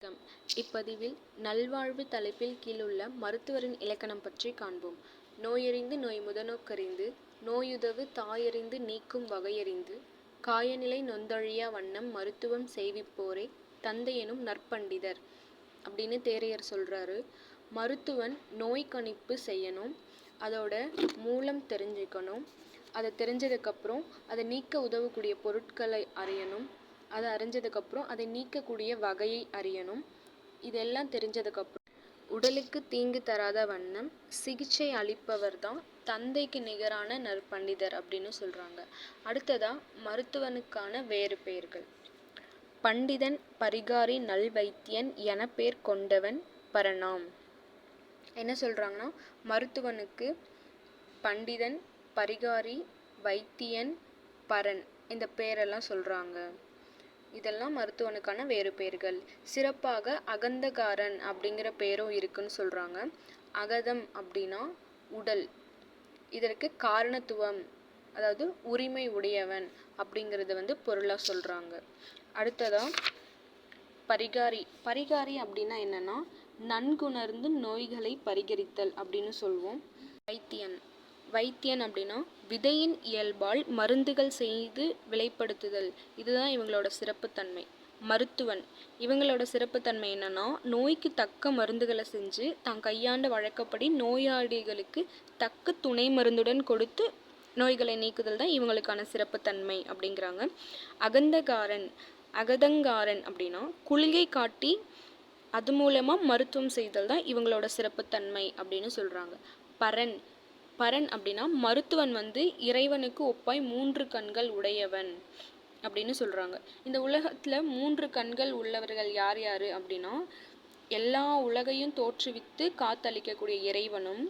வணக்கம். இப்பதிவில் நல்வாழ்வு தலைப்பில் கீழுள்ள மருத்துவரின் இலக்கணம் பற்றி காண்போம். நோயறிந்து நோய் முதனோக்கறிந்து நோயுதவு தாயறிந்து நீக்கும் வகையறிந்து காயநிலை நொந்தழியா வண்ணம் மருத்துவம் செய்விப்போரே தந்தையெனும் நற்பண்டிதர் அப்படின்னு தேரையர் சொல்கிறாரு. மருத்துவன் நோய் கணிப்பு செய்யணும், அதோட மூலம் தெரிஞ்சுக்கணும், அதை தெரிஞ்சதுக்கப்புறம் அதை நீக்க உதவக்கூடிய பொருட்களை அறியணும், அதை அறிஞ்சதுக்கப்புறம் அதை நீக்கக்கூடிய வகையை அறியணும். இதெல்லாம் தெரிஞ்சதுக்கப்புறம் உடலுக்கு தீங்கு தராத வண்ணம் சிகிச்சை அளிப்பவர் தான் தந்தைக்கு நிகரான நற்பண்டிதர் அப்படின்னு சொல்கிறாங்க. அடுத்ததாக மருத்துவனுக்கான வேறு பெயர்கள். பண்டிதன் பரிகாரி நல்வைத்தியன் என பேர் கொண்டவன் பரனாம். என்ன சொல்கிறாங்கன்னா, மருத்துவனுக்கு பண்டிதன், பரிகாரி, வைத்தியன், பரன் இந்த பேரெல்லாம் சொல்கிறாங்க. இதெல்லாம் மருத்துவனுக்கான வேறு பெயர்கள். சிறப்பாக அகந்தகாரன் அப்படிங்கிற பேரும் இருக்குன்னு சொல்கிறாங்க. அகதம் அப்படின்னா உடல், இதற்கு காரணத்துவம் அதாவது உரிமை உடையவன் அப்படிங்கிறத பொருளாக சொல்கிறாங்க. அடுத்ததாக பரிகாரி. பரிகாரி அப்படின்னா என்னன்னா, நன்குணர்ந்து நோய்களை பரிகரித்தல் அப்படின்னு சொல்லுவோம். வைத்தியன். வைத்தியன் அப்படின்னா விதையின் இயல்பால் மருந்துகள் செய்து விலைப்படுத்துதல், இதுதான் இவங்களோட சிறப்புத்தன்மை. மருத்துவன். இவங்களோட சிறப்புத்தன்மை என்னன்னா, நோய்க்கு தக்க மருந்துகளை செஞ்சு தான் கையாண்ட வழக்கப்படி நோயாளிகளுக்கு தக்க துணை மருந்துடன் கொடுத்து நோய்களை நீக்குதல் தான் இவங்களுக்கான சிறப்புத்தன்மை அப்படிங்கிறாங்க. அகந்தகாரன். அகதங்காரன் அப்படின்னா குளிகை காட்டி அது மூலமாக மருத்துவம் செய்தல் தான் இவங்களோட சிறப்புத்தன்மை அப்படின்னு சொல்கிறாங்க. பரன். பரன் அப்படின்னா மருத்துவன் இறைவனுக்கு ஒப்பாய் 3 கண்கள் உடையவன் அப்படின்னு சொல்கிறாங்க. இந்த உலகத்தில் 3 கண்கள் உள்ளவர்கள் யார் யார் அப்படின்னா, எல்லா உலகையும் தோற்றுவித்து காத்தளிக்கக்கூடிய இறைவனும்,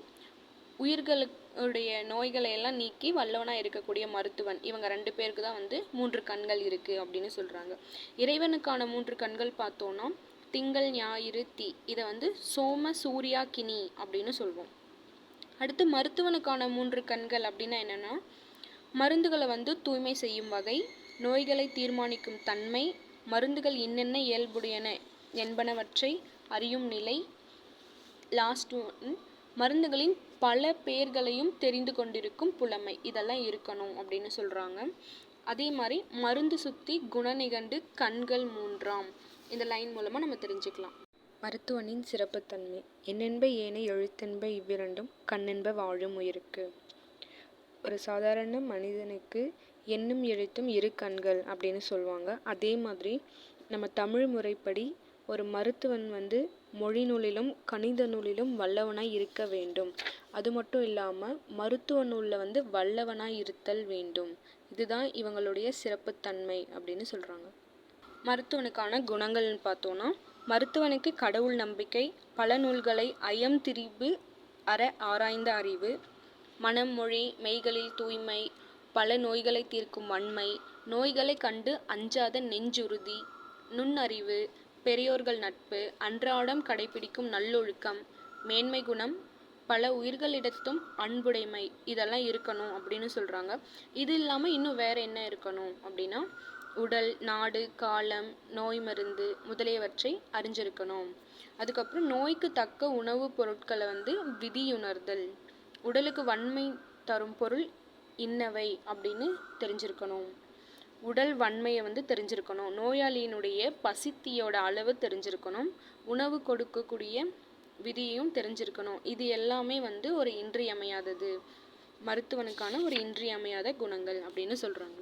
உயிர்களுடைய நோய்களை எல்லாம் நீக்கி வல்லவனாக இருக்கக்கூடிய மருத்துவன், இவங்க 2 பேருக்கு தான் 3 கண்கள் இருக்குது அப்படின்னு சொல்கிறாங்க. இறைவனுக்கான 3 கண்கள் பார்த்தோன்னா திங்கள் ஞாயிறு தீ, இதை சோம சூர்யா கினி அப்படின்னு சொல்வோம். அடுத்து மருத்துவனுக்கான 3 கண்கள் அப்படின்னா என்னென்னா, மருந்துகளை தூய்மை செய்யும் வகை, நோய்களை தீர்மானிக்கும் தன்மை, மருந்துகள் என்னென்ன இயல்புடையன என்பனவற்றை அறியும் நிலை, லாஸ்ட் ஒன் மருந்துகளின் பல பேர்களையும் தெரிந்து கொண்டிருக்கும் புலமை, இதெல்லாம் இருக்கணும் அப்படின்னு சொல்கிறாங்க. அதே மாதிரி மருந்து சுத்தி குணநிகண்டு கண்கள் 3ஆம், இந்த லைன் மூலமாக நம்ம தெரிஞ்சுக்கலாம். மருத்துவனின் சிறப்புத்தன்மை. எண்ணென்ப ஏனை எழுத்தென்ப இவ்விரண்டும் கண்ணென்ப வாழும் உயிருக்கு. ஒரு சாதாரண மனிதனுக்கு எண்ணும் எழுத்தும் 2 கண்கள் அப்படின்னு சொல்லுவாங்க. அதே மாதிரி நம்ம தமிழ் முறைப்படி ஒரு மருத்துவன் மொழி நூலிலும் கணித நூலிலும் வல்லவனாய் இருக்க வேண்டும். அது மட்டும் இல்லாமல் மருத்துவ நூலில் வல்லவனாய் இருத்தல் வேண்டும். இதுதான் இவங்களுடைய சிறப்புத்தன்மை அப்படின்னு சொல்கிறாங்க. மருத்துவனுக்கான குணங்கள்னு பார்த்தோன்னா, மருத்துவனுக்கு கடவுள் நம்பிக்கை, பல நூல்களை ஐயம் திரிபு அற ஆராய்ந்த அறிவு, மனம் மொழி மெய்களில் தூய்மை, பல நோய்களை தீர்க்கும் வன்மை, நோய்களை கண்டு அஞ்சாத நெஞ்சுறுதி, நுண்ணறிவு, பெரியோர்கள் நட்பு, அன்றாடம் கடைபிடிக்கும் நல்லொழுக்கம், மேன்மை குணம், பல உயிர்களிடத்தும் அன்புடைமை, இதெல்லாம் இருக்கணும் அப்படின்னு சொல்கிறாங்க. இது இல்லாமல் இன்னும் வேறு என்ன இருக்கணும் அப்படின்னா, உடல், நாடு, காலம், நோய் மருந்து முதலியவற்றை அறிஞ்சிருக்கணும். அதுக்கப்புறம் நோய்க்கு தக்க உணவுப் பொருட்களை விதியுணர்தல், உடலுக்கு வன்மை தரும் பொருள் இன்னவை அப்படின்னு தெரிஞ்சிருக்கணும். உடல் வன்மையை தெரிஞ்சிருக்கணும். நோயாளியினுடைய பசித்தியோட அளவு தெரிஞ்சிருக்கணும். உணவு கொடுக்கக்கூடிய விதியையும் தெரிஞ்சிருக்கணும். இது எல்லாமே ஒரு இன்றியமையாதது, மருத்துவனுக்கான ஒரு இன்றியமையாத குணங்கள் அப்படின்னு சொல்கிறாங்க.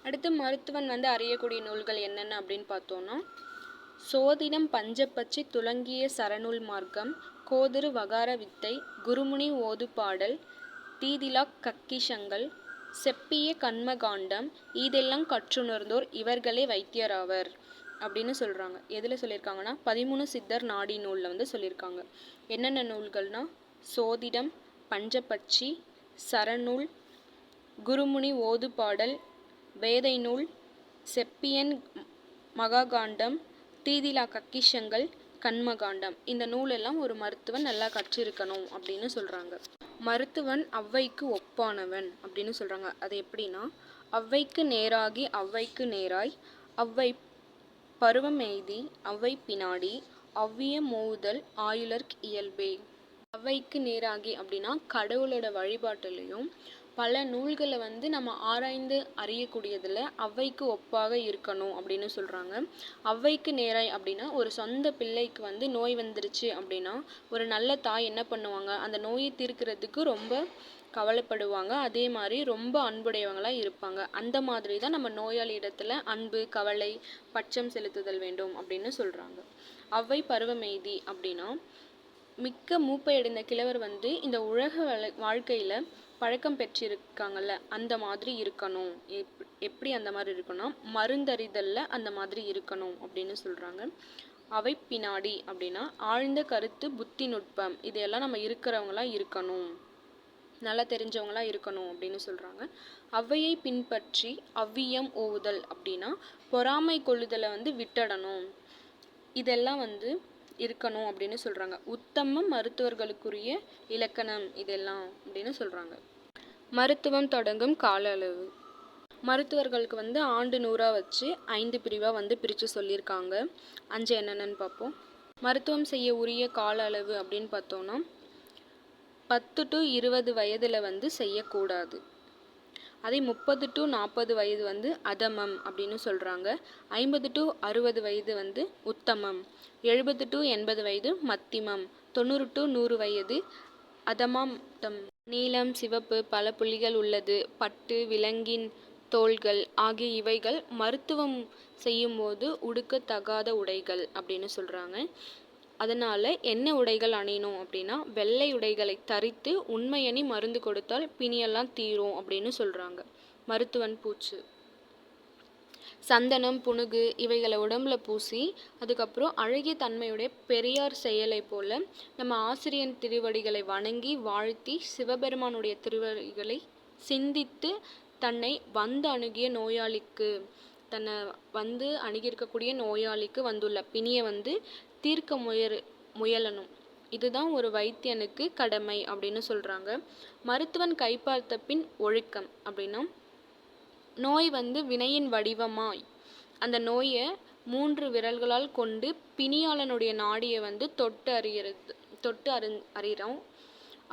அடுத்து மருத்துவன் அறியக்கூடிய நூல்கள் என்னென்ன அப்படின்னு பார்த்தோன்னா, சோதிடம் பஞ்சப்பட்சி துலங்கிய சரநூல் மார்க்கம், கோதிரு வகார வித்தை, குருமுனி ஓது பாடல், தீதிலா கக்கிஷங்கள், செப்பிய கண்மகாண்டம், இதெல்லாம் கற்றுணர்ந்தோர் இவர்களே வைத்தியராவர் அப்படின்னு சொல்கிறாங்க. எதில் சொல்லியிருக்காங்கன்னா, 13 சித்தர் நாடி நூலில் சொல்லியிருக்காங்க. என்னென்ன நூல்கள்னால், சோதிடம், பஞ்சப்பட்சி, சரநூல், குருமுனி ஓது பாடல், வேதை நூல், செப்பியன் மகாகாண்டம், தீதிலா கக்கிஷங்கள், கண்மகாண்டம், இந்த நூலெல்லாம் ஒரு மருத்துவன் நல்லா கற்றிருக்கணும் அப்படின்னு சொல்கிறாங்க. மருத்துவன் அவ்வைக்கு ஒப்பானவன் அப்படின்னு சொல்கிறாங்க. அது எப்படின்னா, அவ்வைக்கு நேராகி அவ்வைக்கு நேராய், அவ்வை பருவம் எய்தி அவ்வை பினாடி அவ்விய மோவுதல் ஆயுளர்க் இயல்பே. அவ்வைக்கு நேராகி அப்படின்னா கடவுளோட வழிபாட்டிலையும் பல நூல்களை நம்ம ஆராய்ந்து அறியக்கூடியதில் அவ்வைக்கு ஒப்பாக இருக்கணும் அப்படின்னு சொல்கிறாங்க. அவ்வைக்கு நேராய் அப்படின்னா ஒரு சொந்த பிள்ளைக்கு நோய் வந்துருச்சு அப்படின்னா ஒரு நல்ல தாய் என்ன பண்ணுவாங்க, அந்த நோயை தீர்க்கிறதுக்கு ரொம்ப கவலைப்படுவாங்க. அதே மாதிரி ரொம்ப அன்புடையவங்களாக இருப்பாங்க. அந்த மாதிரி தான் நம்ம நோயாளி இடத்துல அன்பு, கவலை, பட்சம் செலுத்துதல் வேண்டும் அப்படின்னு சொல்கிறாங்க. அவ்வை பருவமெய்தி அப்படின்னா மிக்க மூப்பையடைந்த கிழவர் இந்த உலக வாழ்க்கையில் பழக்கம் பெற்றிருக்காங்கல்ல, அந்த மாதிரி இருக்கணும். எப்படி அந்த மாதிரி இருக்கணும்னா மருந்தறிதலில் அந்த மாதிரி இருக்கணும் அப்படின்னு சொல்கிறாங்க. அவை பினாடி அப்படின்னா ஆழ்ந்த கருத்து, புத்தி நுட்பம், இதையெல்லாம் நம்ம இருக்கிறவங்களா இருக்கணும், நல்லா தெரிஞ்சவங்களா இருக்கணும் அப்படின்னு சொல்கிறாங்க. அவ்வையை பின்பற்றி அவ்வியம் ஓவுதல் அப்படின்னா பொறாமை கொள்ளுதலை விட்டுடணும், இதெல்லாம் இருக்கணும் அப்படின்னு சொல்கிறாங்க. உத்தம மருத்துவர்களுக்குரிய இலக்கணம் இதெல்லாம் அப்படின்னு சொல்கிறாங்க. மருத்துவம் தொடங்கும் கால அளவு. மருத்துவர்களுக்கு ஆண்டு 100 வச்சு 5 பிரிவாக பிரித்து சொல்லியிருக்காங்க. 5 என்னென்னு பார்ப்போம். மருத்துவம் செய்ய உரிய கால அளவு அப்படின்னு பார்த்தோன்னா 10 to 20 வயதில் செய்யக்கூடாது. அதே 30 to 40 வயது அதமம் அப்படின்னு சொல்கிறாங்க. 50 to 60 வயது உத்தமம். 70 to 80 வயது மத்திமம். 90 to 100 வயது அதமாம். நீலம், சிவப்பு, பல புள்ளிகள் உள்ளது, பட்டு, விலங்கின் தோள்கள் ஆகிய இவைகள் மருத்துவம் செய்யும்போது உடுக்கத்தகாத உடைகள் அப்படின்னு சொல்கிறாங்க. அதனால் என்ன உடைகள் அணியணும் அப்படின்னா வெள்ளை உடைகளை தரித்து உண்மையணி மருந்து கொடுத்தால் பிணியெல்லாம் தீரும் அப்படின்னு சொல்கிறாங்க. மருத்துவன் பூச்சு, சந்தனம், புனுகு இவைகளை உடம்புல பூசி அதுக்கப்புறம் அழகிய தன்மையுடைய பெரியார் செயலை போல நம்ம ஆசிரியன் திருவடிகளை வணங்கி வாழ்த்தி சிவபெருமானுடைய திருவடிகளை சிந்தித்து தன்னை அணுகிய நோயாளிக்கு, தன்னை அணுகியிருக்கக்கூடிய நோயாளிக்கு வந்துள்ள பிணியை தீர்க்க முயலணும். இதுதான் ஒரு வைத்தியனுக்கு கடமை அப்படின்னு சொல்கிறாங்க. மருத்துவன் கைப்பார்த்த பின் ஒழுக்கம் அப்படின்னா நோய் வினையின் வடிவமாய் அந்த நோயை 3 விரல்களால் கொண்டு பிணியாளனுடைய நாடியை தொட்டு அறிகிறோம்.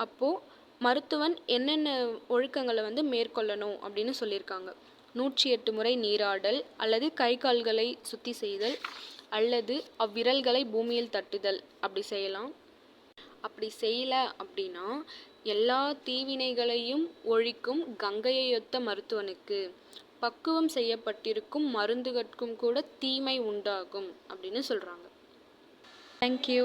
அப்போது மருத்துவன் என்னென்ன ஒழுக்கங்களை மேற்கொள்ளணும் அப்படின்னு சொல்லியிருக்காங்க. 108 முறை நீராடல், அல்லது கை கால்களை சுத்தி செய்தல், அல்லது அவ்விரல்களை பூமியில் தட்டுதல் அப்படி செய்யலாம். அப்படி செய்யல அப்படின்னா எல்லா தீவினைகளையும் ஒழிக்கும் கங்கையொத்த மருத்துவனுக்கு பக்குவம் செய்யப்பட்டிருக்கும் மருந்துகட்கும் கூட தீமை உண்டாகும் அப்படின்னு சொல்கிறாங்க. தேங்க்யூ.